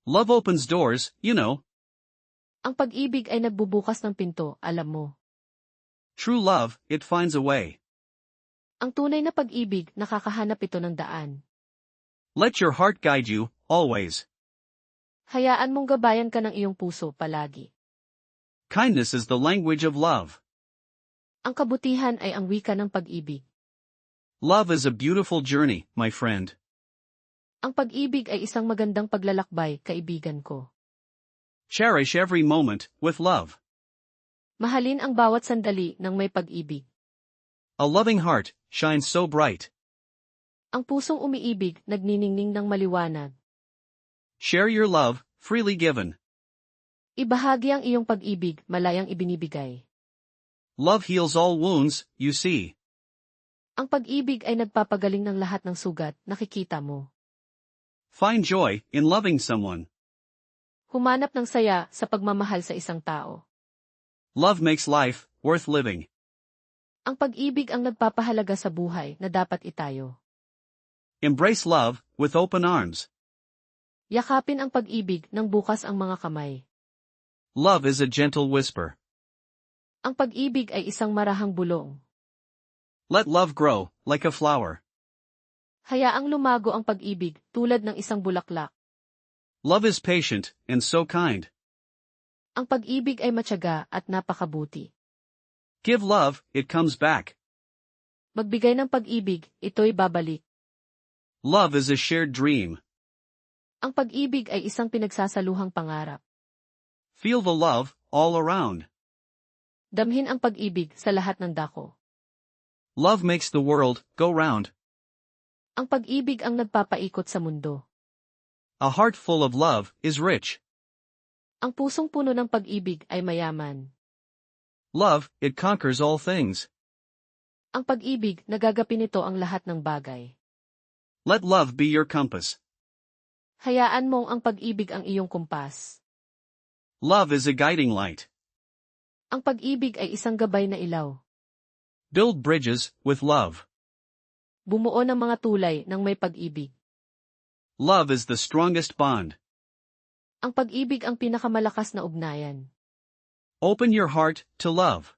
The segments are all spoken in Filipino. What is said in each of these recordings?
Love opens doors, you know. Ang pag-ibig ay nagbubukas ng pinto, alam mo. True love, it finds a way. Ang tunay na pag-ibig, nakakahanap ito ng daan. Let your heart guide you, always. Hayaan mong gabayan ka ng iyong puso palagi. Kindness is the language of love. Ang kabutihan ay ang wika ng pag-ibig. Love is a beautiful journey, my friend. Ang pag-ibig ay isang magandang paglalakbay, kaibigan ko. Cherish every moment, with love. Mahalin ang bawat sandali ng may pag-ibig. A loving heart, shines so bright. Ang pusong umiibig, nagniningning ng maliwanag. Share your love, freely given. Ibahagi ang iyong pag-ibig, malayang ibinibigay. Love heals all wounds, you see. Ang pag-ibig ay nagpapagaling ng lahat ng sugat, nakikita mo. Find joy, in loving someone. Humanap ng saya sa pagmamahal sa isang tao. Love makes life, worth living. Ang pag-ibig ang nagpapahalaga sa buhay na dapat itayo. Embrace love, with open arms. Yakapin ang pag-ibig nang bukas ang mga kamay. Love is a gentle whisper. Ang pag-ibig ay isang marahang bulong. Let love grow, like a flower. Hayaang lumago ang pag-ibig, tulad ng isang bulaklak. Love is patient, and so kind. Ang pag-ibig ay matyaga at napakabuti. Give love, it comes back. Magbigay ng pag-ibig, ito'y babalik. Love is a shared dream. Ang pag-ibig ay isang pinagsasaluhang pangarap. Feel the love, all around. Damhin ang pag-ibig sa lahat ng dako. Love makes the world go round. Ang pag-ibig ang nagpapaikot sa mundo. A heart full of love is rich. Ang pusong puno ng pag-ibig ay mayaman. Love, it conquers all things. Ang pag-ibig, nagagapi nito ang lahat ng bagay. Let love be your compass. Hayaan mong ang pag-ibig ang iyong kumpas. Love is a guiding light. Ang pag-ibig ay isang gabay na ilaw. Build bridges, with love. Bumuo ng mga tulay ng may pag-ibig. Love is the strongest bond. Ang pag-ibig ang pinakamalakas na ugnayan. Open your heart to love.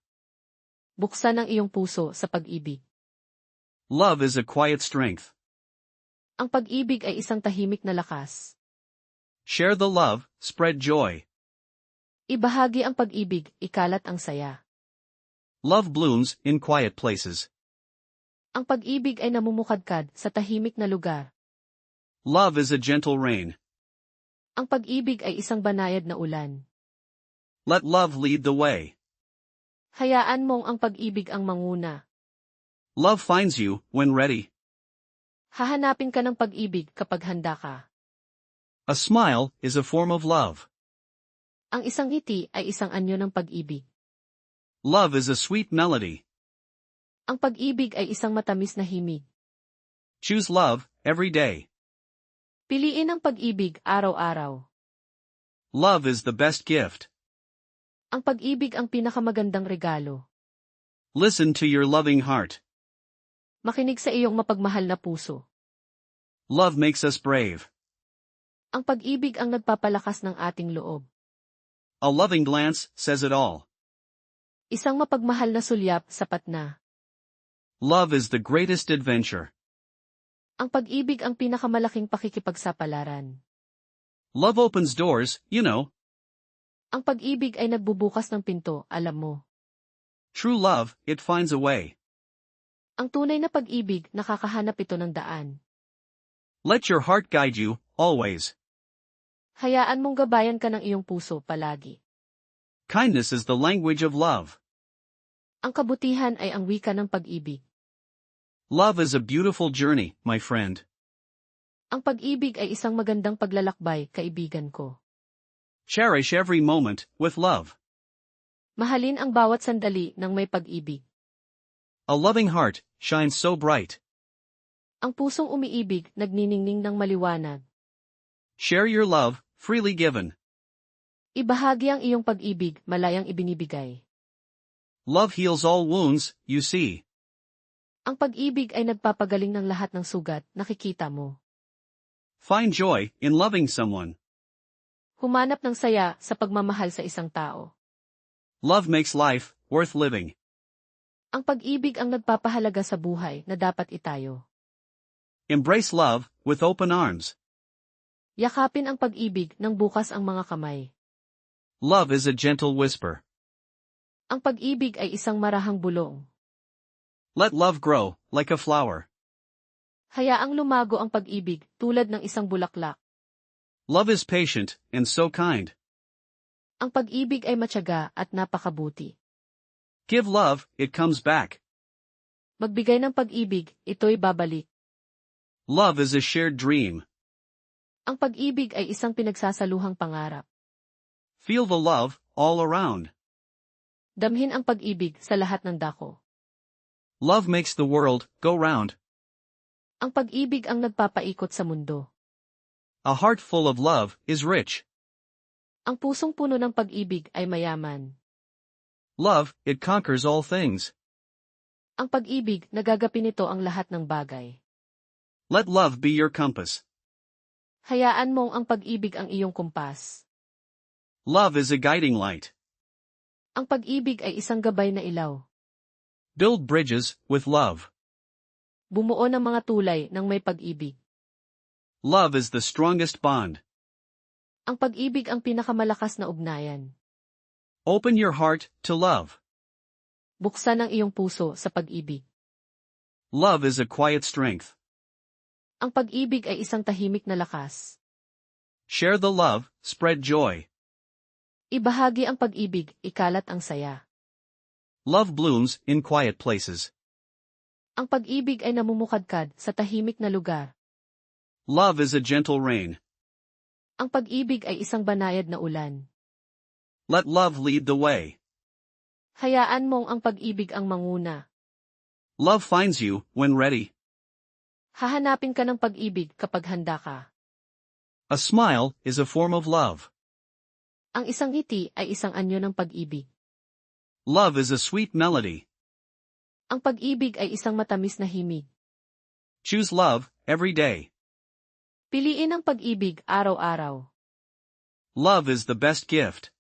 Buksan ang iyong puso sa pag-ibig. Love is a quiet strength. Ang pag-ibig ay isang tahimik na lakas. Share the love, spread joy. Ibahagi ang pag-ibig, ikalat ang saya. Love blooms in quiet places. Ang pag-ibig ay namumukadkad sa tahimik na lugar. Love is a gentle rain. Ang pag-ibig ay isang banayad na ulan. Let love lead the way. Hayaan mong ang pag-ibig ang manguna. Love finds you when ready. Hahanapin ka ng pag-ibig kapag handa ka. A smile is a form of love. Ang isang ngiti ay isang anyo ng pag-ibig. Love is a sweet melody. Ang pag-ibig ay isang matamis na himig. Choose love, every day. Piliin ang pag-ibig araw-araw. Love is the best gift. Ang pag-ibig ang pinakamagandang regalo. Listen to your loving heart. Makinig sa iyong mapagmahal na puso. Love makes us brave. Ang pag-ibig ang nagpapalakas ng ating loob. A loving glance says it all. Isang mapagmahal na sulyap, sapat na. Love is the greatest adventure. Ang pag-ibig ang pinakamalaking pakikipagsapalaran. Love opens doors, you know. Ang pag-ibig ay nagbubukas ng pinto, alam mo. True love, it finds a way. Ang tunay na pag-ibig, nakakahanap ito ng daan. Let your heart guide you, always. Hayaan mong gabayan ka ng iyong puso palagi. Kindness is the language of love. Ang kabutihan ay ang wika ng pag-ibig. Love is a beautiful journey, my friend. Ang pag-ibig ay isang magandang paglalakbay, kaibigan ko. Cherish every moment, with love. Mahalin ang bawat sandali ng may pag-ibig. A loving heart, shines so bright. Ang pusong umiibig, nagniningning ng maliwanag. Share your love, freely given. Ibahagi ang iyong pag-ibig, malayang ibinibigay. Love heals all wounds, you see. Ang pag-ibig ay nagpapagaling ng lahat ng sugat, nakikita mo. Find joy in loving someone. Humanap ng saya sa pagmamahal sa isang tao. Love makes life worth living. Ang pag-ibig ang nagpapahalaga sa buhay na dapat itayo. Embrace love with open arms. Yakapin ang pag-ibig ng bukas ang mga kamay. Love is a gentle whisper. Ang pag-ibig ay isang marahang bulong. Let love grow like a flower. Hayaang lumago ang pag-ibig tulad ng isang bulaklak. Love is patient and so kind. Ang pag-ibig ay matyaga at napakabuti. Give love, it comes back. Magbigay ng pag-ibig, ito'y babalik. Love is a shared dream. Ang pag-ibig ay isang pinagsasaluhang pangarap. Feel the love all around. Damhin ang pag-ibig sa lahat ng dako. Love makes the world go round. Ang pag-ibig ang nagpapaikot sa mundo. A heart full of love is rich. Ang pusong puno ng pag-ibig ay mayaman. Love, it conquers all things. Ang pag-ibig, nagagapi nito ang lahat ng bagay. Let love be your compass. Hayaan mong ang pag-ibig ang iyong kumpas. Love is a guiding light. Ang pag-ibig ay isang gabay na ilaw. Build bridges with love. Bumuo ng mga tulay ng may pag-ibig. Love is the strongest bond. Ang pag-ibig ang pinakamalakas na ugnayan. Open your heart to love. Buksan ang iyong puso sa pag-ibig. Love is a quiet strength. Ang pag-ibig ay isang tahimik na lakas. Share the love, spread joy. Ibahagi ang pag-ibig, ikalat ang saya. Love blooms in quiet places. Ang pag-ibig ay namumukadkad sa tahimik na lugar. Love is a gentle rain. Ang pag-ibig ay isang banayad na ulan. Let love lead the way. Hayaan mong ang pag-ibig ang manguna. Love finds you when ready. Hahanapin ka ng pag-ibig kapag handa ka. A smile is a form of love. Ang isang ngiti ay isang anyo ng pag-ibig. Love is a sweet melody. Ang pag-ibig ay isang matamis na himig. Choose love every day. Piliin ang pag-ibig araw-araw. Love is the best gift.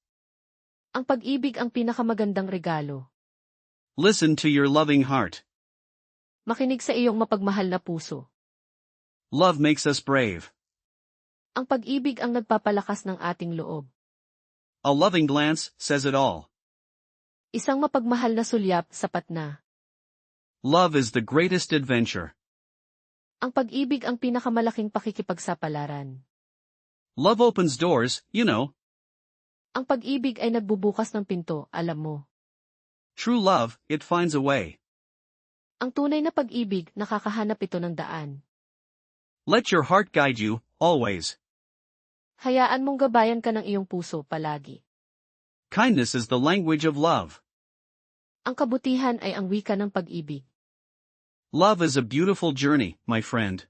Ang pag-ibig ang pinakamagandang regalo. Listen to your loving heart. Makinig sa iyong mapagmahal na puso. Love makes us brave. Ang pag-ibig ang nagpapalakas ng ating loob. A loving glance says it all. Isang mapagmahal na sulyap sapat na. Love is the greatest adventure. Ang pag-ibig ang pinakamalaking pakikipagsapalaran. Love opens doors, you know. Ang pag-ibig ay nagbubukas ng pinto, alam mo. True love, it finds a way. Ang tunay na pag-ibig, nakakahanap ito ng daan. Let your heart guide you, always. Hayaan mong gabayan ka ng iyong puso palagi. Kindness is the language of love. Ang kabutihan ay ang wika ng pag-ibig. Love is a beautiful journey, my friend.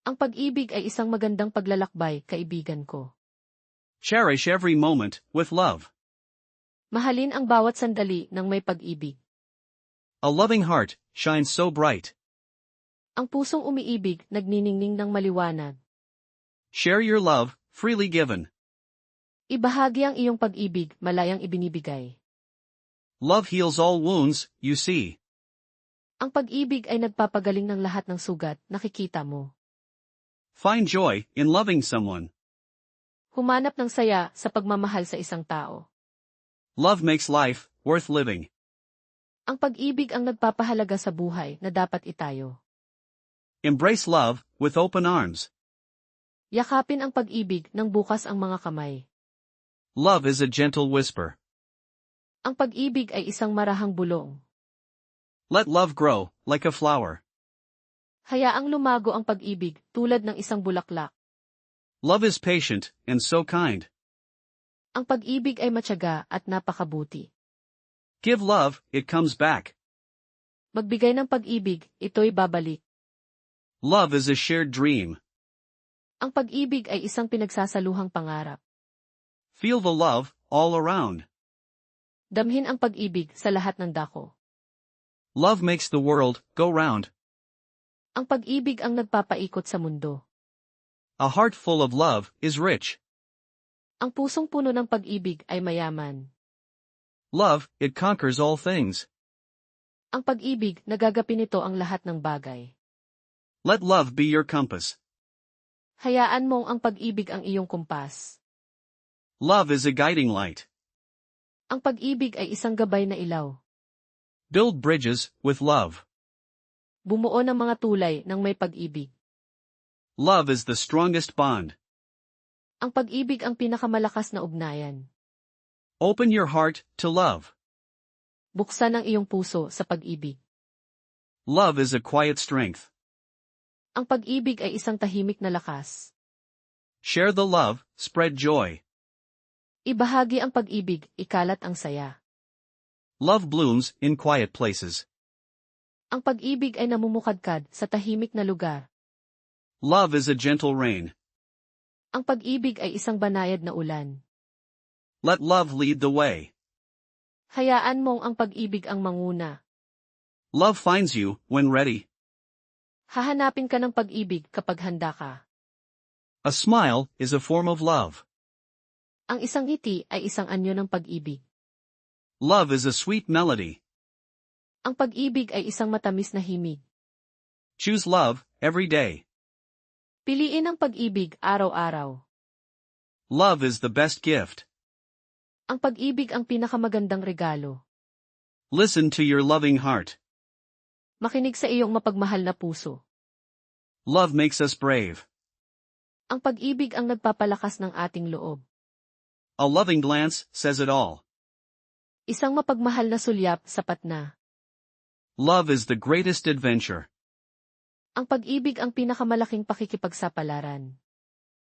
Ang pag-ibig ay isang magandang paglalakbay, kaibigan ko. Cherish every moment with love. Mahalin ang bawat sandali ng may pag-ibig. A loving heart shines so bright. Ang pusong umiibig, nagniningning ng maliwanag. Share your love, freely given. Ibahagi ang iyong pag-ibig, malayang ibinibigay. Love heals all wounds, you see. Ang pag-ibig ay nagpapagaling ng lahat ng sugat, nakikita mo. Find joy in loving someone. Humanap ng saya sa pagmamahal sa isang tao. Love makes life worth living. Ang pag-ibig ang nagpapahalaga sa buhay na dapat itayo. Embrace love with open arms. Yakapin ang pag-ibig ng bukas ang mga kamay. Love is a gentle whisper. Ang pag-ibig ay isang marahang bulong. Let love grow like a flower. Hayaang lumago ang pag-ibig tulad ng isang bulaklak. Love is patient and so kind. Ang pag-ibig ay matyaga at napakabuti. Give love, it comes back. Magbigay ng pag-ibig, ito'y babalik. Love is a shared dream. Ang pag-ibig ay isang pinagsasaluhang pangarap. Feel the love all around. Damhin ang pag-ibig sa lahat ng dako. Love makes the world go round. Ang pag-ibig ang nagpapaikot sa mundo. A heart full of love is rich. Ang pusong puno ng pag-ibig ay mayaman. Love, it conquers all things. Ang pag-ibig, nagagapi nito ang lahat ng bagay. Let love be your compass. Hayaan mong ang pag-ibig ang iyong kumpas. Love is a guiding light. Ang pag-ibig ay isang gabay na ilaw. Build bridges with love. Bumuo ng mga tulay ng may pag-ibig. Love is the strongest bond. Ang pag-ibig ang pinakamalakas na ugnayan. Open your heart to love. Buksan ang iyong puso sa pag-ibig. Love is a quiet strength. Ang pag-ibig ay isang tahimik na lakas. Share the love, spread joy. Ibahagi ang pag-ibig, ikalat ang saya. Love blooms in quiet places. Ang pag-ibig ay namumukadkad sa tahimik na lugar. Love is a gentle rain. Ang pag-ibig ay isang banayad na ulan. Let love lead the way. Hayaan mong ang pag-ibig ang manguna. Love finds you when ready. Hahanapin ka ng pag-ibig kapag handa ka. A smile is a form of love. Ang isang ngiti ay isang anyo ng pag-ibig. Love is a sweet melody. Ang pag-ibig ay isang matamis na himig. Choose love every day. Piliin ang pag-ibig araw-araw. Love is the best gift. Ang pag-ibig ang pinakamagandang regalo. Listen to your loving heart. Makinig sa iyong mapagmahal na puso. Love makes us brave. Ang pag-ibig ang nagpapalakas ng ating loob. A loving glance says it all. Isang mapagmahal na sulyap sapat na. Love is the greatest adventure. Ang pag-ibig ang pinakamalaking pakikipagsapalaran.